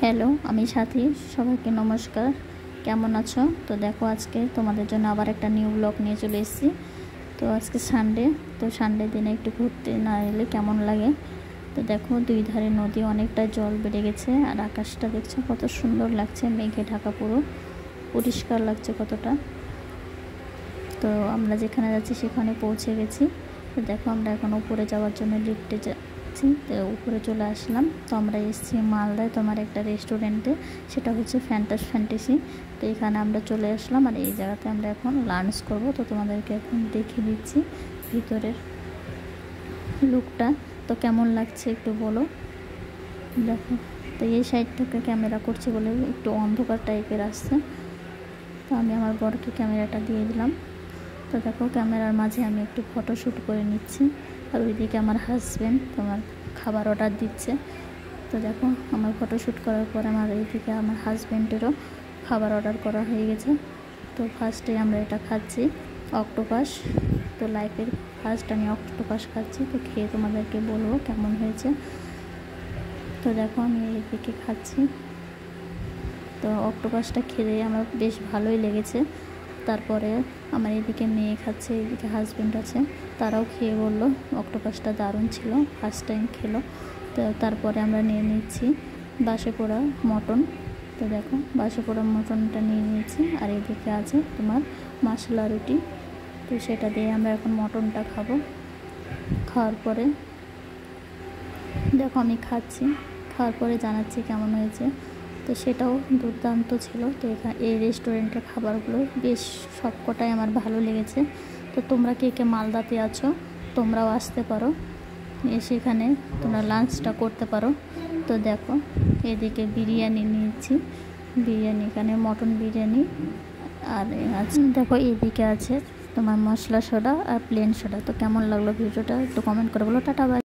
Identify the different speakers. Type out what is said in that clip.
Speaker 1: Hello, আমি সাথী। সবাইকে নমস্কার। কেমন আছো? তো দেখো, আজকে তোমাদের জন্য আবার একটা নিউ ব্লগ নিয়ে চলে এসেছি। তো আজকে সানডে, তো সানডে দিনে একটু ঘুরতে না এলে কেমন লাগে। তো দেখো, দুই ধারে নদী, অনেকটা জল বেড়ে গেছে। আর আকাশটা দেখছো কত সুন্দর লাগছে, মেঘে ঢাকা, পুরো পরিষ্কার লাগছে কতটা। তো আমরা যেখানে যাচ্ছি সেখানে পৌঁছে গেছি। তো দেখো, আমরা এখন উপরে যাওয়ার জন্য লিফটে যাচ্ছি। তো উপরে চলে আসলাম। তো আমরা এসেছি মালদায় তোমার একটা রেস্টুরেন্টে, সেটা হচ্ছে ফ্যান্টাসি। তো এখানে আমরা চলে আসলাম, আর এই জায়গাতে আমরা এখন লাঞ্চ করব। তো তোমাদেরকে এখন দেখিয়ে দিচ্ছি ভিতরের লুকটা। তো কেমন লাগছে একটু বলো। দেখো, তো এই সাইড থেকে ক্যামেরা করছি বলে একটু অন্ধকার টাইপের আসছে। তো আমি আমার বরকে ক্যামেরাটা দিয়ে দিলাম। তো দেখো, ক্যামেরার মাঝে আমি একটু ফটোশ্যুট করে নিচ্ছি। আর ওইদিকে আমার হাজব্যান্ড তোমার খাবার অর্ডার দিচ্ছে। তো দেখো, আমার ফটোশ্যুট করার পর আমার এইদিকে আমার হাজব্যান্ডেরও খাবার অর্ডার করা হয়ে গেছে। তো ফার্স্টে আমরা এটা খাচ্ছি অক্টোপাস। তো লাইফের ফার্স্ট আমি অক্টোপাস খাচ্ছি। তো খেয়ে তোমাদেরকে বলবো কেমন হয়েছে। তো দেখো, আমি এইদিকে খাচ্ছি। তো অক্টোপাসটা খেয়ে আমার বেশ ভালোই লেগেছে। তারপরে আমার এদিকে মেয়ে খাচ্ছে, এদিকে হাজব্যান্ড আছে, তারাও খেয়ে বললো অক্টোপাসটা দারুণ ছিল, ফার্স্ট টাইম খেলো। তো তারপরে আমরা নিয়ে নিচ্ছি বাসে পোড়া মটন। তো দেখো, বাসে পোড়া মটনটা নিয়ে নিয়েছি। আর এদিকে আছে তোমার মশলা রুটি। তো সেটা দিয়ে আমরা এখন মটনটা খাবো। খাওয়ার পরে দেখো আমি খাচ্ছি, খাওয়ার পরে জানাচ্ছি কেমন হয়েছে। তো সেটাও দুর্দান্ত ছিল। তো এই রেস্টুরেন্টের খাবারগুলো বেশ সবকটাই আমার ভালো লেগেছে। তো তোমরা কে কে মালদাতে আছো, তোমরাও আসতে পারো, এসে এখানে তোমরা লাঞ্চটা করতে পারো। তো দেখো, এদিকে বিরিয়ানি নিয়েছি, বিরিয়ানি এখানে মটন বিরিয়ানি। আর আছে দেখো, এদিকে আছে তোমার মশলা সোডা আর প্লেন সোডা। তো কেমন লাগলো ভিডিওটা একটু কমেন্ট করে বলো। Tata, by.